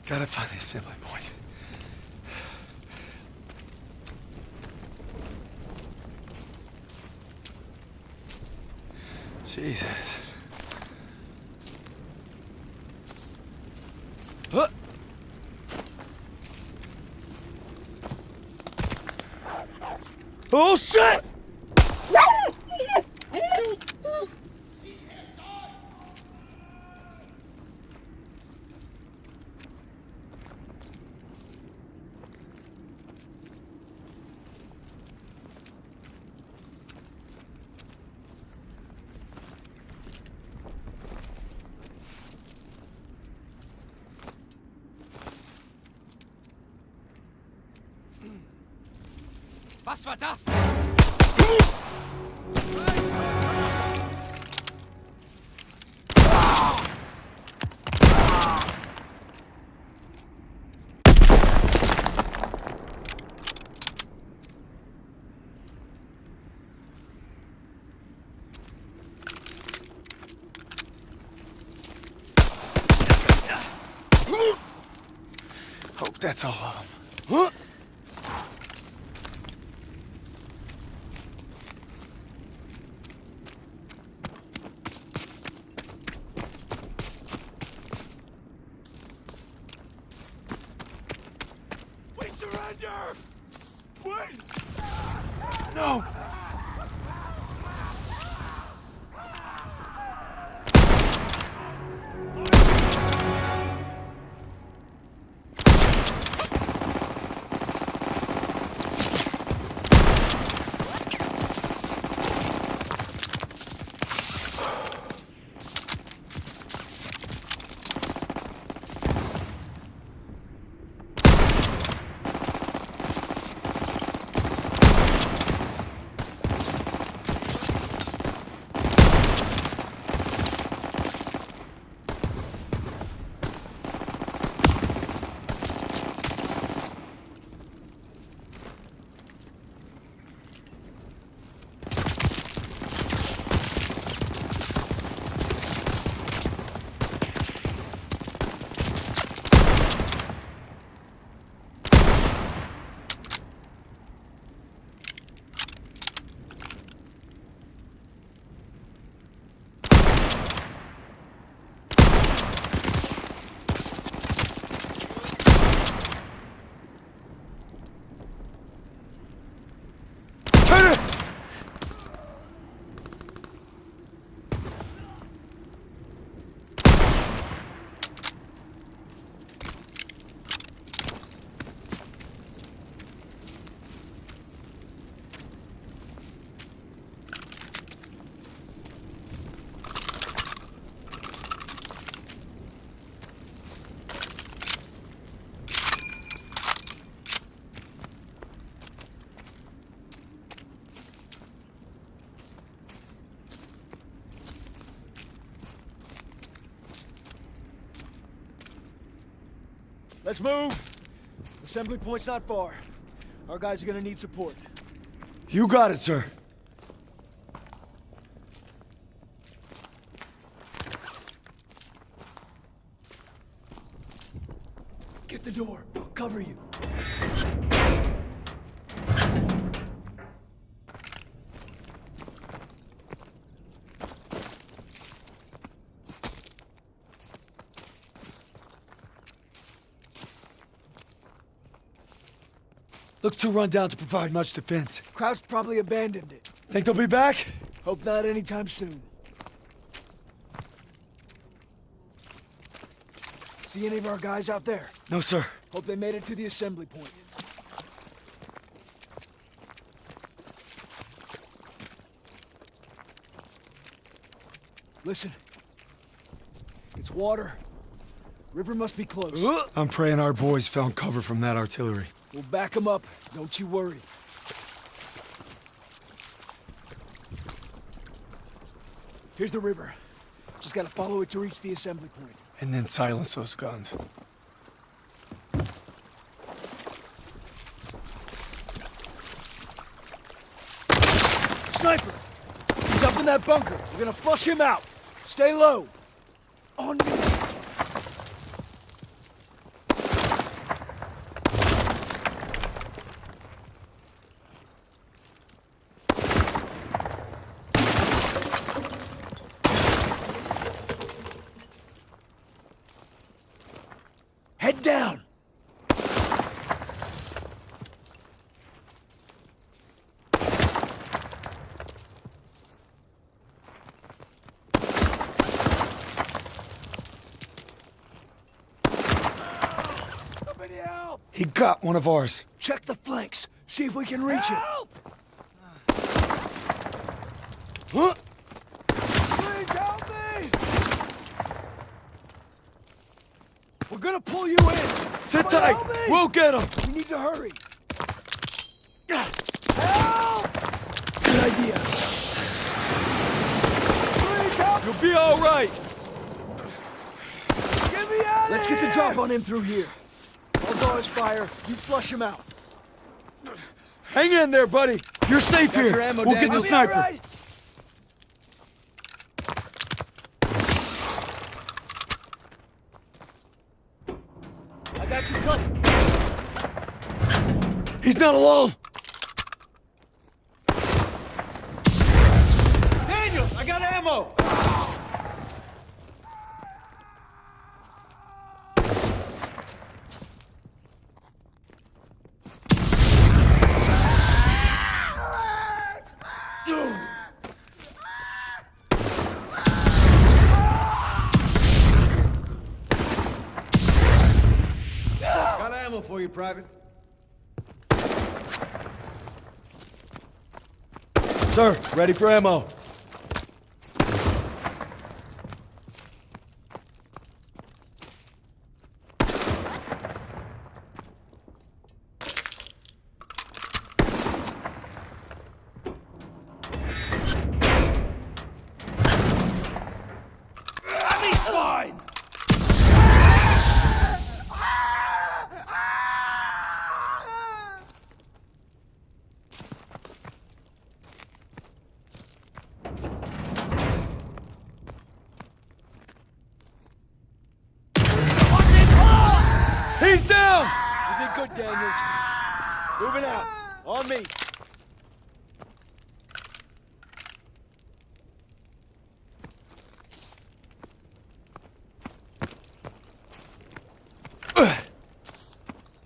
Gotta find the assembly point. Jesus. Huh. Oh, shit! Was war das? Hope that's all of them. Huh? We surrender! Wait! No! Let's move! Assembly point's not far. Our guys are gonna need support. You got it, sir. Get the door. I'll cover you. Looks too run down to provide much defense. Kraut's probably abandoned it. Think they'll be back? Hope not anytime soon. See any of our guys out there? No, sir. Hope they made it to the assembly point. Listen. It's water. River must be close. I'm praying our boys found cover from that artillery. We'll back them up. Don't you worry. Here's the river. Just gotta follow it to reach the assembly point. And then silence those guns. Sniper! He's up in that bunker. We're gonna flush him out. Stay low. On me. Head down! Somebody help! He got one of ours. Check the flanks. See if we can reach him. Help! Huh? Please help me! We're gonna pull you in. Sit Somebody tight. help me! We'll get him. We need to hurry. Help! Good idea. Please help! You'll be all right. Get me out of Let's here! get the drop on him through here. I'll go his fire. You flush him out. Hang in there, buddy. You're safe Got here. your ammo, We'll get Daniel. the I'll be all sniper. right. I got you covered. He's not alone. Daniels, I got ammo! Got ammo for you, Private. Sir, ready for ammo. Swine! He's down! You did good, Daniels. Moving out. On me.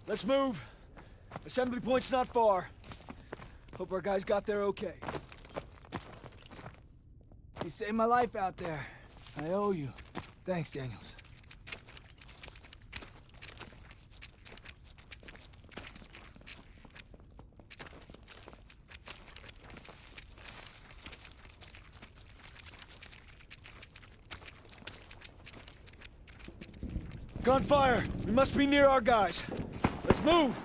Let's move. Assembly point's not far. Hope our guys got there okay. You saved my life out there. I owe you. Thanks, Daniels. Gunfire! We must be near our guys. Let's move!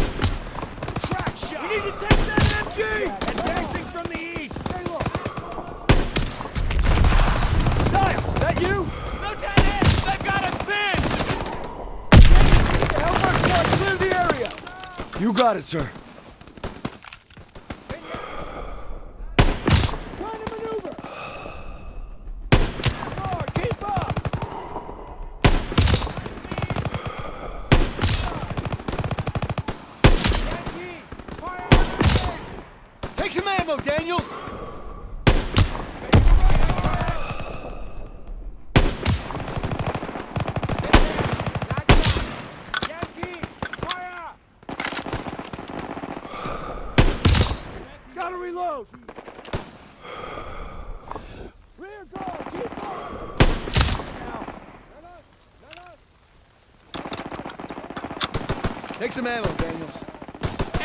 Track shot! We need to take that MG! Advancing from the east! Stiles, that you? Lieutenant! They've got us pinned! Help our squad clear the area! You got it, sir. Trying to maneuver! Lord, keep up! Yankee, fire on the wing! Take some ammo, Daniels! Yankee, fire! Gotta reload! Rear guard, keep going! Now, Take some ammo, Daniels.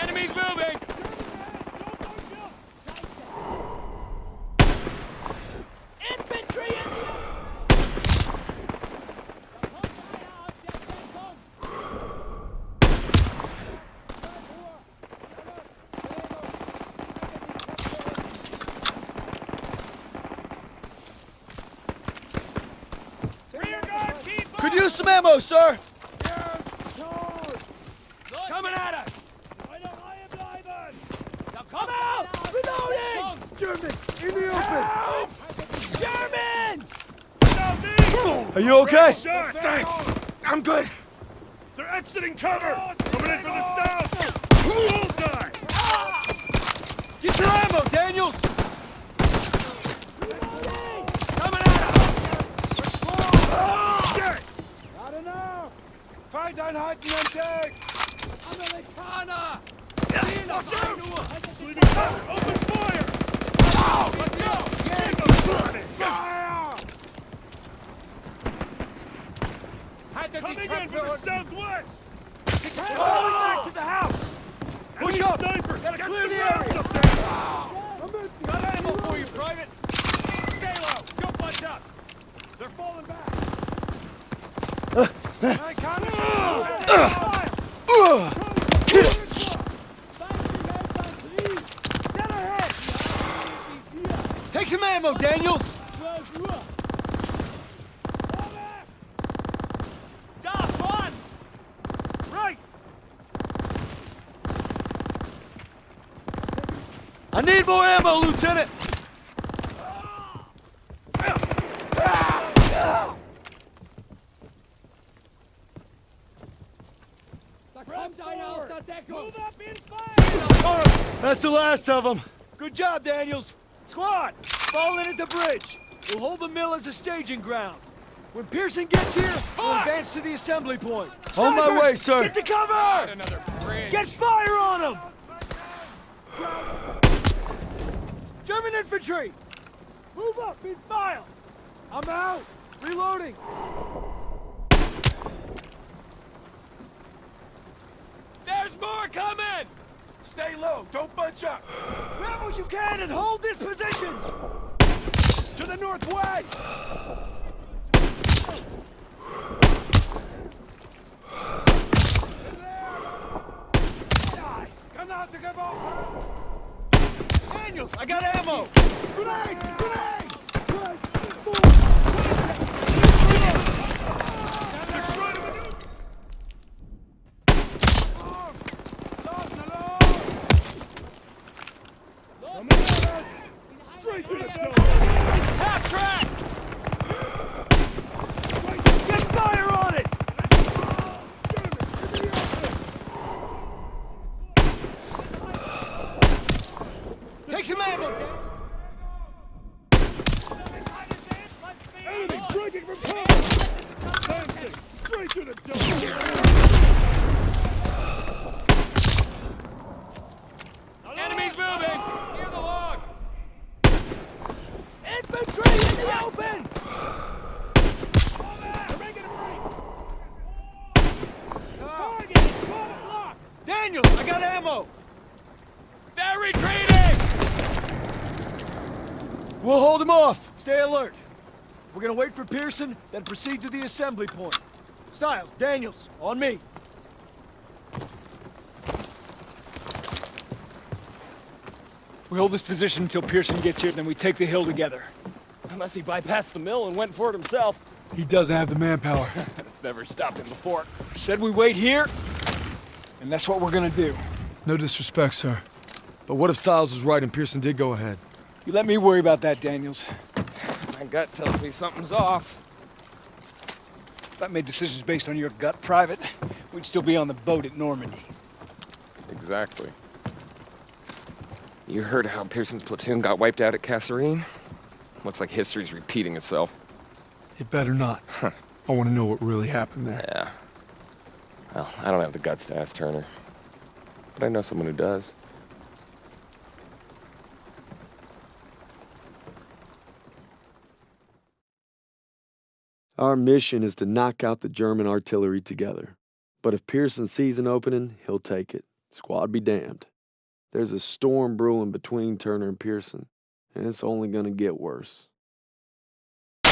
enemy's moving! Infantry in the Rear guard, keep Could use some ammo, sir! coming at us! Now come out! Reloading! German, in the open! Germans! Are you okay? Thanks. I'm good. They're exiting cover! Coming in from the south! Bullseye! Get your Einheiten Amerikaner! Sleeping fire! Open fire! Let's go! Fire! Coming Coming in from the southwest! Falling back to the house! Push Enemy up! sniper! Gotta Get clear some the rounds area. up there! Got ammo for you, Private! Stay low! Don't bunch up! They're falling back! Take some ammo, Daniels! Right! I need more ammo, Lieutenant! Move up in fire! That's the last of them. Good job, Daniels. Squad, fall in at the bridge. We'll hold the mill as a staging ground. When Pearson gets here, we'll advance to the assembly point. On my Snipers, way, sir. Get to cover! Another bridge. Get fire on them! German infantry! Move up in file! I'm out! Reloading! There's more coming! Stay low! Don't bunch up! Grab what you can and hold this position! To the northwest! Come out to give up! Daniels, I got ammo! Grenade! Grenade! Straight to the dome! Half track! Get fire on it! Take some ammo, Enemy breaking from cover! Dancing! Straight to the dome! Enemy's moving! Near the log! Infantry in the open! They're making a break! Target! 12 o'clock! Daniels, I got ammo! They're retreating! We'll hold them off. Stay alert. We're gonna wait for Pearson, then proceed to the assembly point. Stiles, Daniels, on me. We hold this position until Pearson gets here, then we take the hill together. Unless he bypassed the mill and went for it himself. He doesn't have the manpower. It's never stopped him before. Said we wait here, and that's what we're gonna do. No disrespect, sir. But what if Stiles was right and Pearson did go ahead? You let me worry about that, Daniels. My gut tells me something's off. If I made decisions based on your gut, Private, we'd still be on the boat at Normandy. Exactly. You heard how Pearson's platoon got wiped out at Kasserine? Looks like history's repeating itself. It better not. I want to know what really happened there. Yeah. Well, I don't have the guts to ask Turner. But I know someone who does. Our mission is to knock out the German artillery together. But if Pearson sees an opening, he'll take it. Squad be damned. There's a storm brewing between Turner and Pearson, and it's only gonna get worse.